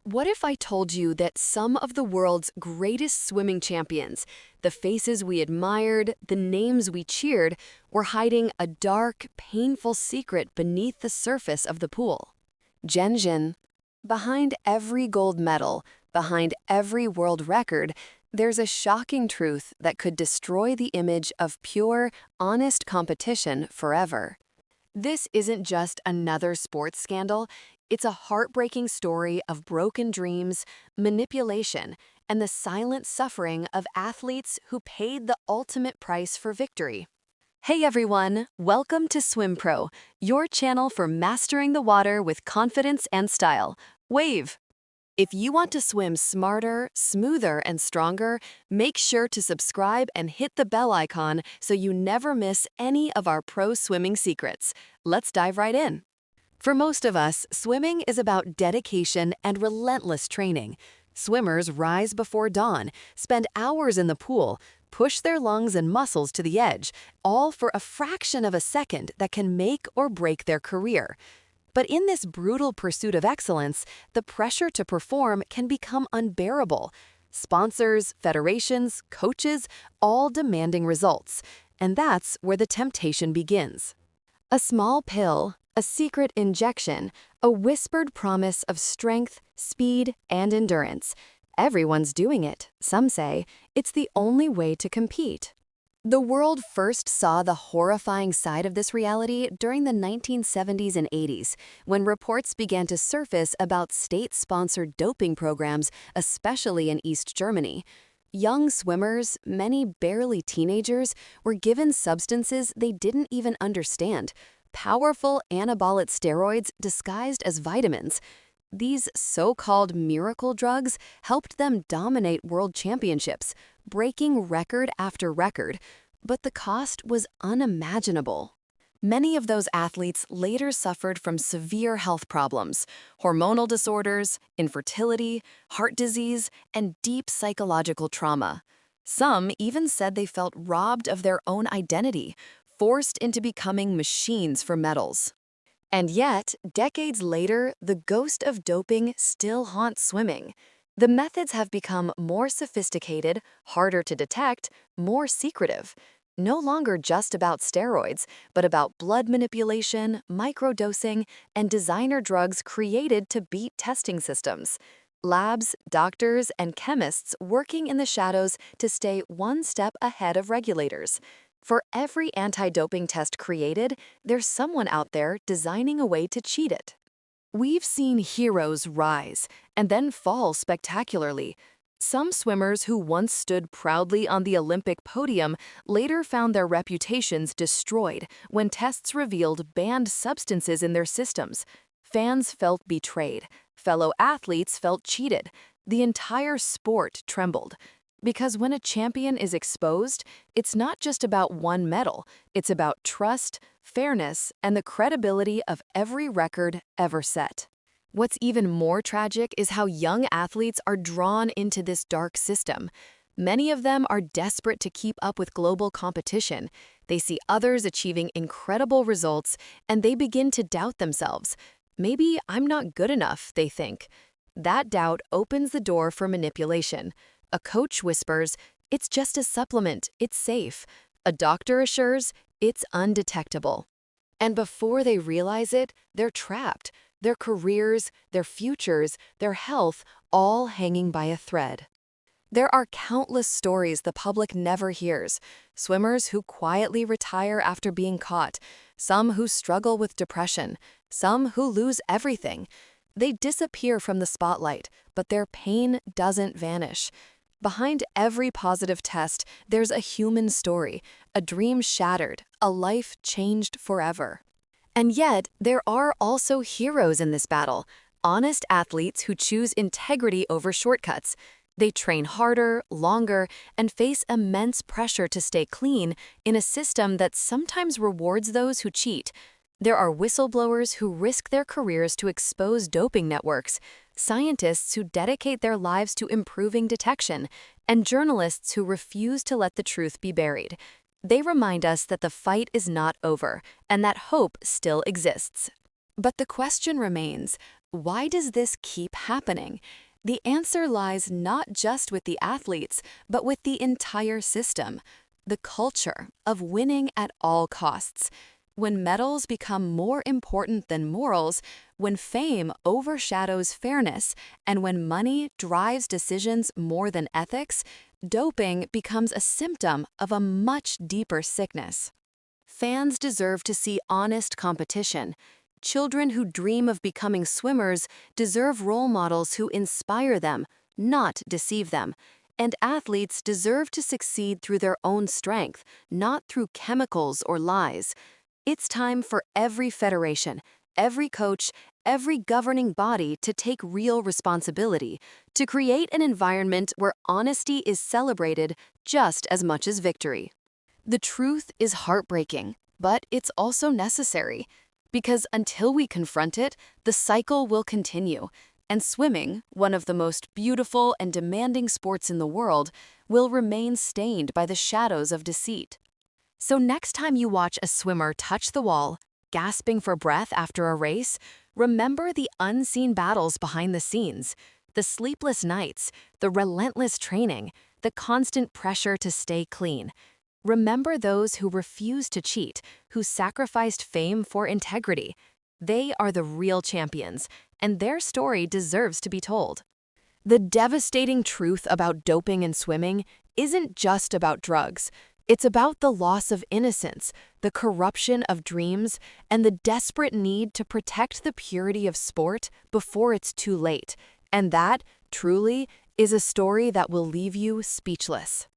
What if I told you that some of the world's greatest swimming champions, the faces we admired, the names we cheered, were hiding a dark, painful secret beneath the surface of the pool? Zhenjin. Behind every gold medal, behind every world record, there's a shocking truth that could destroy the image of pure, honest competition forever. This isn't just another sports scandal. It's a heartbreaking story of broken dreams, manipulation, and the silent suffering of athletes who paid the ultimate price for victory. Hey everyone, welcome to SwimPro, your channel for mastering the water with confidence and style. Wave! If you want to swim smarter, smoother, and stronger, make sure to subscribe and hit the bell icon so you never miss any of our pro swimming secrets. Let's dive right in. For most of us, swimming is about dedication and relentless training. Swimmers rise before dawn, spend hours in the pool, push their lungs and muscles to the edge, all for a fraction of a second that can make or break their career. But in this brutal pursuit of excellence, the pressure to perform can become unbearable. Sponsors, federations, coaches, all demanding results. And that's where the temptation begins. A small pill, a secret injection, a whispered promise of strength, speed, and endurance. Everyone's doing it, some say. It's the only way to compete. The world first saw the horrifying side of this reality during the 1970s and 80s, when reports began to surface about state-sponsored doping programs, especially in East Germany. Young swimmers, many barely teenagers, were given substances they didn't even understand, powerful anabolic steroids disguised as vitamins. These so-called miracle drugs helped them dominate world championships, breaking record after record, but the cost was unimaginable. Many of those athletes later suffered from severe health problems, hormonal disorders, infertility, heart disease, and deep psychological trauma. Some even said they felt robbed of their own identity, forced into becoming machines for medals. And yet, decades later, the ghost of doping still haunts swimming. The methods have become more sophisticated, harder to detect, more secretive. No longer just about steroids, but about blood manipulation, microdosing, and designer drugs created to beat testing systems. Labs, doctors, and chemists working in the shadows to stay one step ahead of regulators. For every anti-doping test created, there's someone out there designing a way to cheat it. We've seen heroes rise and then fall spectacularly. Some swimmers who once stood proudly on the Olympic podium later found their reputations destroyed when tests revealed banned substances in their systems. Fans felt betrayed. Fellow athletes felt cheated. The entire sport trembled. Because when a champion is exposed, it's not just about one medal, it's about trust, fairness, and the credibility of every record ever set. What's even more tragic is how young athletes are drawn into this dark system. Many of them are desperate to keep up with global competition. They see others achieving incredible results, and they begin to doubt themselves. Maybe I'm not good enough, they think. That doubt opens the door for manipulation. A coach whispers, "It's just a supplement, it's safe." A doctor assures, "It's undetectable." And before they realize it, they're trapped. Their careers, their futures, their health, all hanging by a thread. There are countless stories the public never hears. Swimmers who quietly retire after being caught, some who struggle with depression, some who lose everything. They disappear from the spotlight, but their pain doesn't vanish. Behind every positive test, there's a human story, a dream shattered, a life changed forever. And yet, there are also heroes in this battle, honest athletes who choose integrity over shortcuts. They train harder, longer, and face immense pressure to stay clean in a system that sometimes rewards those who cheat. There are whistleblowers who risk their careers to expose doping networks, scientists who dedicate their lives to improving detection, and journalists who refuse to let the truth be buried. They remind us that the fight is not over and that hope still exists. But the question remains, why does this keep happening? The answer lies not just with the athletes, but with the entire system. The culture of winning at all costs. When medals become more important than morals, when fame overshadows fairness, and when money drives decisions more than ethics, doping becomes a symptom of a much deeper sickness. Fans deserve to see honest competition. Children who dream of becoming swimmers deserve role models who inspire them, not deceive them. And athletes deserve to succeed through their own strength, not through chemicals or lies. It's time for every federation, every coach, every governing body to take real responsibility, to create an environment where honesty is celebrated just as much as victory. The truth is heartbreaking, but it's also necessary. Because until we confront it, the cycle will continue, and swimming, one of the most beautiful and demanding sports in the world, will remain stained by the shadows of deceit. So next time you watch a swimmer touch the wall, gasping for breath after a race, remember the unseen battles behind the scenes, the sleepless nights, the relentless training, the constant pressure to stay clean. Remember those who refused to cheat, who sacrificed fame for integrity. They are the real champions, and their story deserves to be told. The devastating truth about doping in swimming isn't just about drugs. It's about the loss of innocence, the corruption of dreams, and the desperate need to protect the purity of sport before it's too late. And that, truly, is a story that will leave you speechless.